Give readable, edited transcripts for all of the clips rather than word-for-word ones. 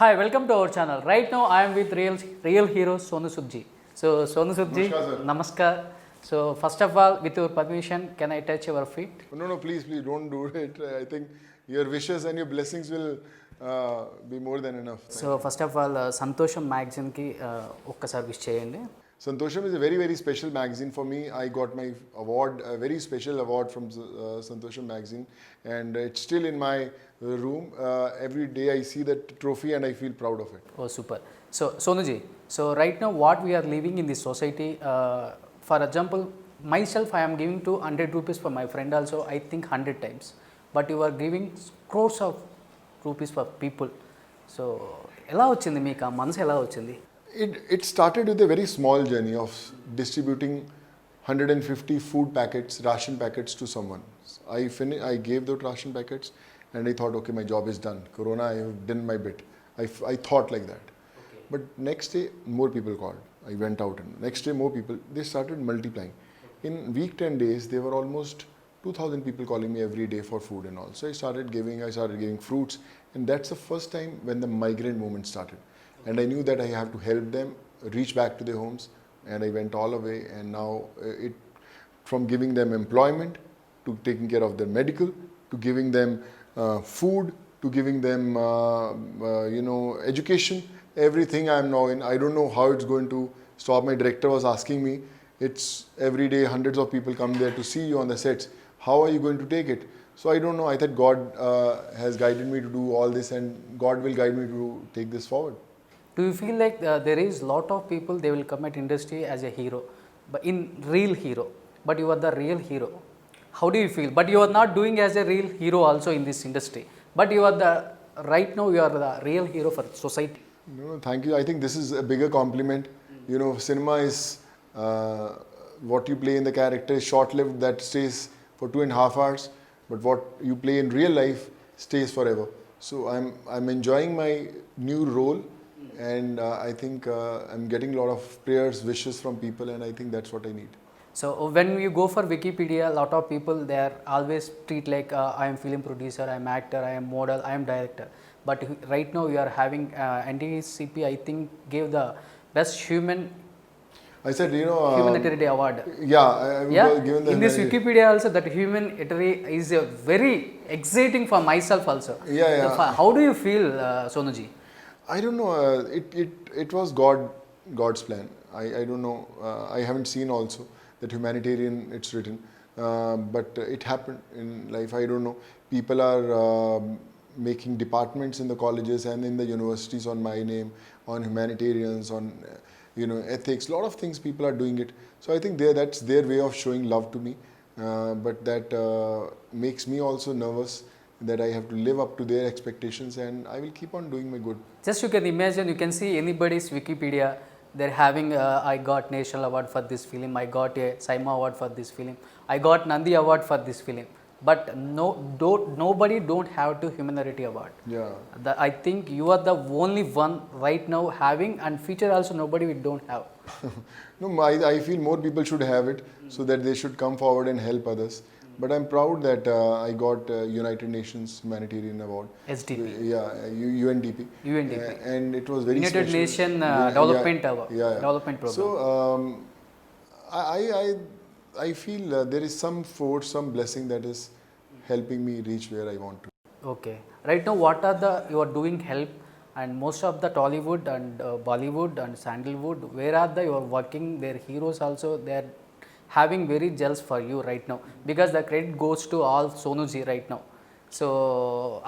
Hi, welcome to our channel. Right now, I am with real hero Sonu Sood ji. So, Sonu Sood ji, Namaskar, sir. namaskar. So, first of all, with your permission, can I touch your feet? No, please, don't do it. I think your wishes and your blessings will be more than enough. So, first of all, సంతోషం మ్యాగజైన్కి ఒక్కసారి wish చేయండి. Santosham is a very, very special magazine for me. I got my award, a very special award from Santosham magazine, and it's still in my room. Every day I see that trophy and I feel proud of it. Oh, super. So, Sonu ji, so right now, what we are living in this society, for example, myself, I am giving to 100 rupees for my friend also, I think 100 times. But you are giving crores of rupees for people. So, ఎలా వచ్చింది మీకు ఆ మనసు ఎలా వచ్చింది? It started with a very small journey of distributing 150 food packets, ration packets to someone. I gave those ration packets and I thought, okay, my job is done. Corona, I have done my bit. I thought like that. Okay. But next day, more people called. I went out and next day more people, they started multiplying. In week 10 days, there were almost 2,000 people calling me every day for food and all. So I started giving fruits, and that's the first time when the migrant movement started. And I knew that I have to help them reach back to their homes, and I went all the way. And now from giving them employment to taking care of their medical to giving them food to giving them education, everything I am now in. I don't know how it's going to stop. My director was asking me, it's every day hundreds of people come there to see you on the sets. How are you going to take it? So I don't know. I thought God has guided me to do all this, and God will guide me to take this forward. Do you feel like there is lot of people, they will come at industry as a hero, but in real hero, but you are the real hero? How do you feel? But you are not doing as a real hero also in this industry, but you are the, right now you are the real hero for society. No, thank you. I think this is a bigger compliment. Cinema is what you play in the character is short-lived, that stays for 2.5 hours, but what you play in real life stays forever. So I'm enjoying my new role, and I think I'm getting a lot of prayers, wishes from people, and I think that's what I need. So when you go for Wikipedia, a lot of people, they are always treat like I am film producer, I am actor, I am model, I am director. But right now you are having NDCP, I think, gave the best I said, humanitarian award. I Yeah, given the in this Wikipedia also, that humanitarian is a very exciting for myself also. Yeah. How do you feel, Sonuji? I don't know. It was God's plan. I don't know. I haven't seen also that humanitarian it's written, but it happened in life. I don't know. People are making departments in the colleges and in the universities on my name, on humanitarians, on ethics. A lot of things people are doing it. So I think that's their way of showing love to me. But that makes me also nervous, that I have to live up to their expectations, and I will keep on doing my good. Just you can imagine, you can see anybody's Wikipedia, they're having I got national award for this film, I got a Saima award for this film, I got Nandi award for this film, but nobody don't have to humanitarian award. Yeah. I think you are the only one right now having, and future also nobody will don't have. No, I feel more people should have it, so that they should come forward and help others. But I'm proud that I got United Nations Humanitarian Award. SDP. Yeah, UNDP. UNDP. And it was very United special. Nation Development Award. Yeah. Development program. So I feel there is some force, some blessing that is helping me reach where I want to. Okay. Right now, what are you are doing help, and most of the Tollywood and Bollywood and Sandalwood, where are you are working? Their heroes also, they are having very jealous for you right now, because the credit goes to all Sonuji right now. So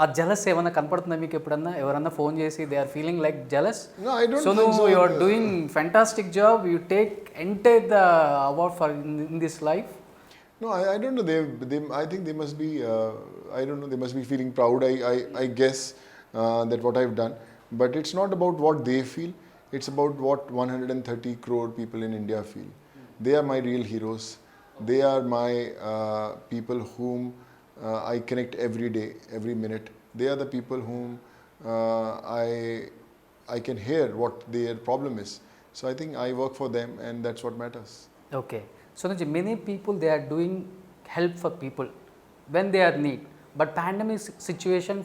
ఆ jealous ఏమన్నా కనపడుతుందా మీకు ఎప్పుడన్నా? ఎవరన్నా phone చేసి they are feeling like jealous? No, I don't Sonu, think so. you are doing fantastic job. You take entire the award for in this life. No, I don't know. I think they must be. I don't know. They must be feeling proud. I guess that what I've done. But it's not about what they feel. It's about what 130 crore people in India feel. They are my real heroes. They are my people whom I connect every day, every minute. They are the people whom I can hear what their problem is. So I think I work for them, and that's what matters. Okay. So many people, they are doing help for people when they are need, but pandemic situation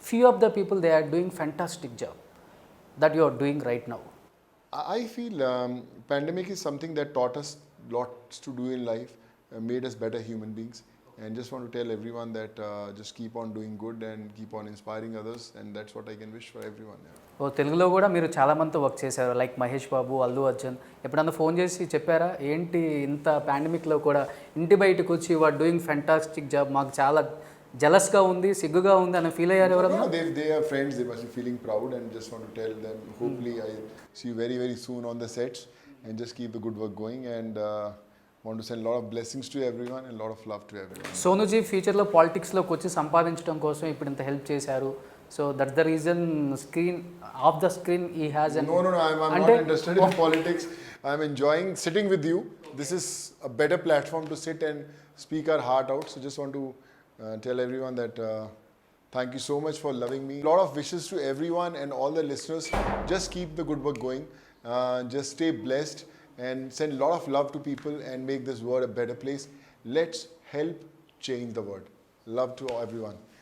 few of the people, they are doing fantastic job that you are doing right now. I feel pandemic is something that taught us lots to do in life, made us better human beings, and just want to tell everyone that just keep on doing good and keep on inspiring others, and that's what I can wish for everyone. Yeah. ఓ తెలుగులో కూడా మీరు చాలా మందితో work చేశారు, like Mahesh Babu, Allu Arjun. ఎప్పుడన్నా phone చేసి చెప్పారా ఏంటి ఇంత పాండమిక్లో కూడా ఇంటి బయటకు వచ్చి you are doing fantastic job, మాకు చాలా జలస్గా ఉంది, సిగ్గుగా ఉంది అని ఫీల్ అయ్యారు ఎవరన్నా? No, they are friends. They must be feeling proud, and just want to tell them. Hopefully, I see you very very soon on the sets, and just keep the good work going. And want to send a lot of blessings to everyone and a lot of love to everyone. సోనుజీ ఫ్యూచర్లో పాలిటిక్స్లోకి వచ్చి సంపాదించడం కోసం ఇప్పుడు ఇంత help చేశారు. So that's the reason screen off the screen ఈ has No, I'm not interested in politics. I'm enjoying sitting with you. This is a better platform to sit and speak our heart out. So just want to tell everyone that thank you so much for loving me. A lot of wishes to everyone and all the listeners. Just keep the good work going. Just stay blessed and send a lot of love to people and make this world a better place. Let's help change the world. Love to everyone.